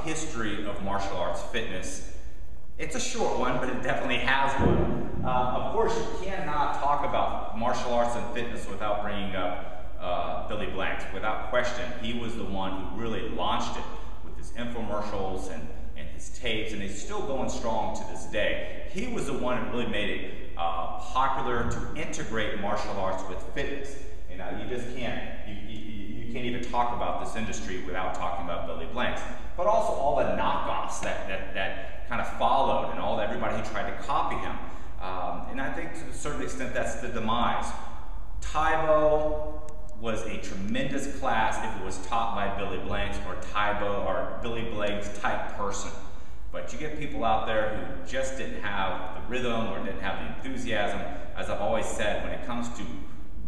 history of martial arts fitness. It's a short one, but it definitely has one. Of course, you cannot talk about martial arts and fitness without bringing up Billy Blanks. Without question, he was the one who really launched it with his infomercials and his tapes, and he's still going strong to this day. He was the one who really made it popular to integrate martial arts with fitness. You know, you just can't, you can't even talk about this industry without talking about Billy Blanks. But also all the knockoffs that kind of followed, and everybody who tried to copy him. And I think to a certain extent that's the demise. Taibo was a tremendous class if it was taught by Billy Blanks or Taibo or Billy Blanks type person. But you get people out there who just didn't have the rhythm or didn't have the enthusiasm. As I've always said, when it comes to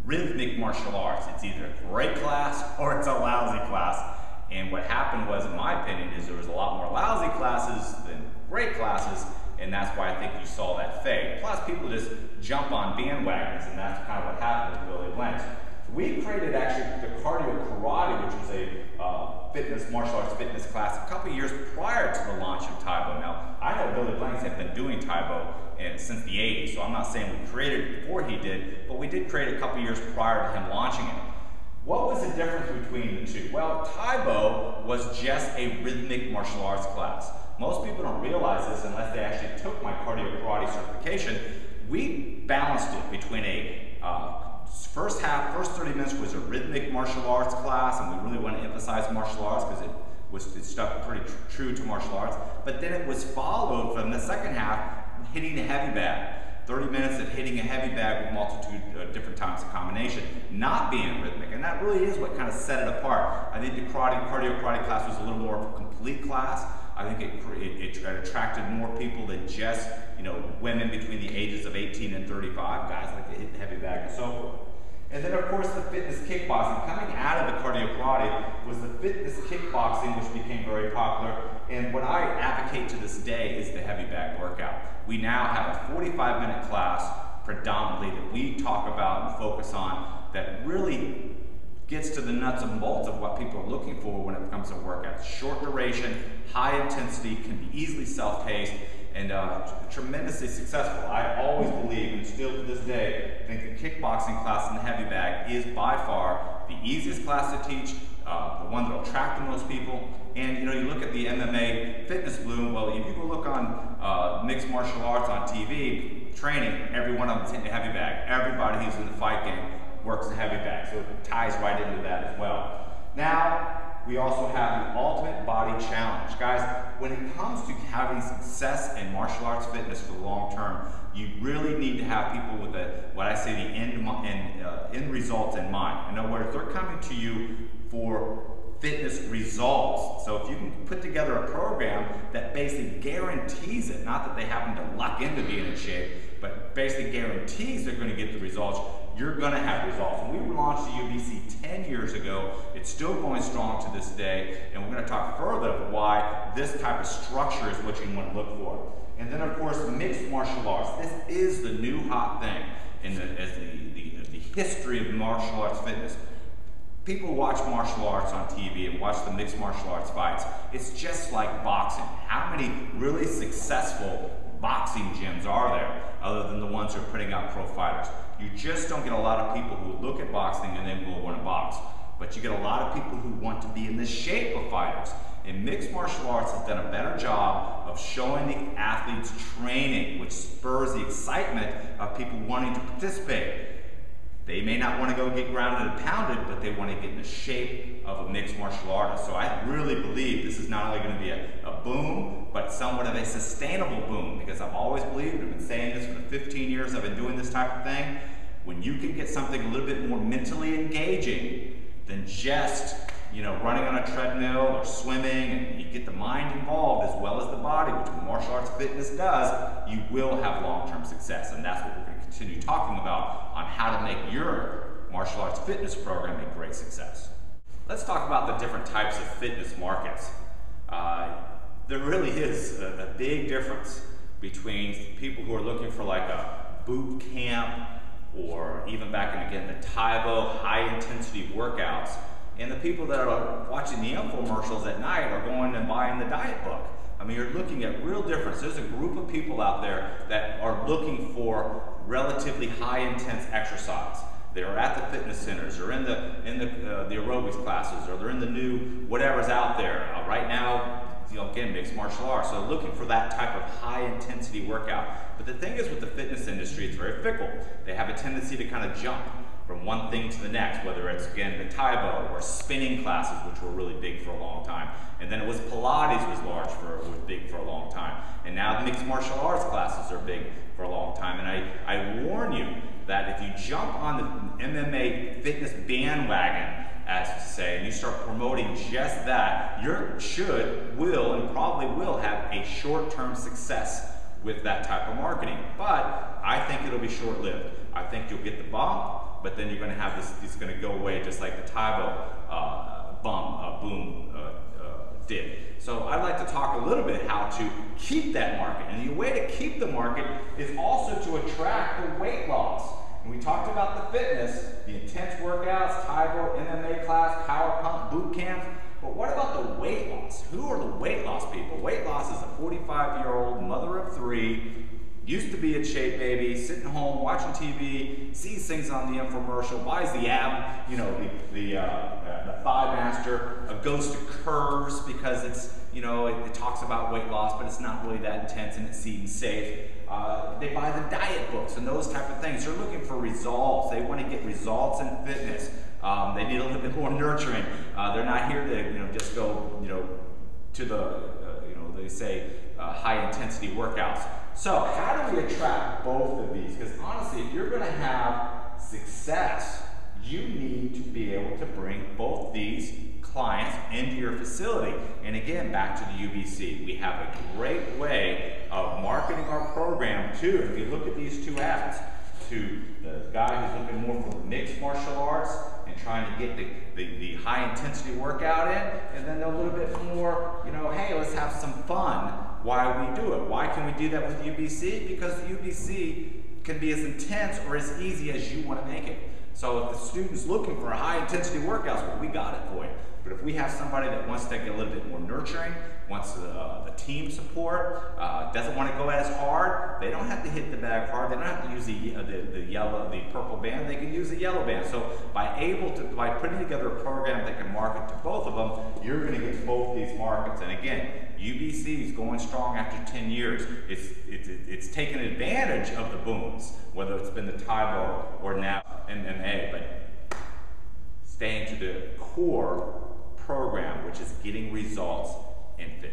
rhythmic martial arts, it's either a great class or it's a lousy class. And what happened was, in my opinion, is there was a lot more lousy classes than great classes, and that's why I think you saw that fade. Plus, people just jump on bandwagons, and that's kind of what happened with Billy Blanks. We created actually the cardio karate, which was a martial arts fitness class a couple years prior to the launch of Taibo. Now, I know Billy Blanks had been doing Taibo since the 80s, so I'm not saying we created it before he did, but we did create it a couple years prior to him launching it. What was the difference between the two? Well, Taibo was just a rhythmic martial arts class. Most people don't realize this unless they actually took my cardio karate certification. We balanced it between a first 30 minutes was a rhythmic martial arts class, and we really want to emphasize martial arts because it stuck pretty true to martial arts. But then it was followed from the second half hitting a heavy bag. 30 minutes of hitting a heavy bag with multitude of different types of combination, not being rhythmic. And that really is what kind of set it apart. I think the cardio karate class was a little more of a complete class. I think it attracted more people than just, you know, women between the ages of 18 and 35, guys like to hit the heavy bag and so forth. And then, of course, the fitness kickboxing. Coming out of the cardio karate was the fitness kickboxing, which became very popular. And what I advocate to this day is the heavy bag workout. We now have a 45-minute class predominantly that we talk about and focus on that really gets to the nuts and bolts of what people are looking for when it comes to workouts. Short duration, high intensity, can be easily self-paced, and tremendously successful. I always believe, and still to this day, think the kickboxing class in the heavy bag is by far the easiest class to teach, the one that will attract the most people. And you know, you look at the MMA fitness bloom, well, if you go look on mixed martial arts on TV, training, every one of them is hitting a heavy bag. Everybody who's in the fight game works the heavy bag, so it ties right into that as well. Now, we also have the Ultimate Body Challenge. Guys, when it comes to having success in martial arts fitness for the long term, you really need to have people with what I say the end results in mind. In other words, they're coming to you for fitness results. So if you can put together a program that basically guarantees it, not that they happen to luck into being in shape, but basically guarantees they're going to get the results, you're going to have results. And we launched the UBC 10 years ago. It's still going strong to this day, and we're going to talk further of why this type of structure is what you want to look for. And then, of course, mixed martial arts. This is the new hot thing in the history of martial arts fitness. People watch martial arts on TV and watch the mixed martial arts fights. It's just like boxing. How many really successful boxing gyms are there other than the ones who are putting out pro fighters? You just don't get a lot of people who look at boxing and then will want to box. But you get a lot of people who want to be in the shape of fighters. And mixed martial arts has done a better job of showing the athletes training, which spurs the excitement of people wanting to participate. They may not want to go get grounded and pounded, but they want to get in the shape of a mixed martial artist. So I really believe this is not only going to be a boom, but somewhat of a sustainable boom, because I've always believed, I've been saying this for the 15 years I've been doing this type of thing, when you can get something a little bit more mentally engaging than just, you know, running on a treadmill or swimming, and you get the mind involved as well as the body, which martial arts fitness does, you will have long-term success. And that's what we're going to continue talking about on how to make your martial arts fitness program a great success. Let's talk about the different types of fitness markets. There really is a big difference between people who are looking for like a boot camp, or even back in, again, the Taibo high intensity workouts, And the people that are watching the infomercials at night are going and buying the diet book. I mean, you're looking at real difference. There's a group of people out there that are looking for relatively high intense exercise. They're at the fitness centers, or in the aerobics classes, or they're in the new whatever's out there. Right now, again, mixed martial arts. So looking for that type of high intensity workout. But the thing is with the fitness industry, it's very fickle. They have a tendency to kind of jump from one thing to the next, whether it's, again, the Taibo or spinning classes, which were really big for a long time. And then it was Pilates was big for a long time. And now mixed martial arts classes are big for a long time. And I warn you that if you jump on the MMA fitness bandwagon, as to say, and you start promoting just that, you will, and probably will have a short-term success with that type of marketing. But I think it'll be short-lived. I think you'll get the bump, but then you're going to have this, it's going to go away just like the Taibo boom did. So I'd like to talk a little bit how to keep that market. And the way to keep the market is also to attract the weight loss. And we talked about the fitness, the intense workouts, Taibo, MMA class, power pump, boot camps. But what about the weight loss? Who are the weight loss people? Weight loss is a 45-year-old mother of 3, used to be in shape baby, sitting home watching TV, sees things on the infomercial, buys the app, the Thigh Master, goes to Curves because it's, it talks about weight loss, but it's not really that intense and it's even safe. They buy the diet books and those type of things. They're looking for results. They want to get results in fitness. They need a little bit more nurturing. They're not here to, just go, to the, they say high intensity workouts. So how do we attract both of these? Because honestly, if you're going to have success, you need to be able to bring both these clients into your facility. And again, back to the UBC, we have a great way of marketing our program too. If you look at these two ads, to the guy who's looking more for the mixed martial arts and trying to get the high intensity workout in, and then a little bit more, hey, let's have some fun while we do it. Why can we do that with UBC? Because the UBC can be as intense or as easy as you want to make it. So if the student's looking for a high intensity workouts, well, we got it for you. But if we have somebody that wants to get a little bit more nurturing, wants the team support, doesn't want to go as hard, they don't have to hit the bag hard. They don't have to use the purple band. They can use the yellow band. So by putting together a program that can market to both of them, you're going to get both these markets. And again, UBC is going strong after 10 years. It's taken advantage of the booms, whether it's been the Taibo or now MMA, but staying to the core program, which is getting results in fitness.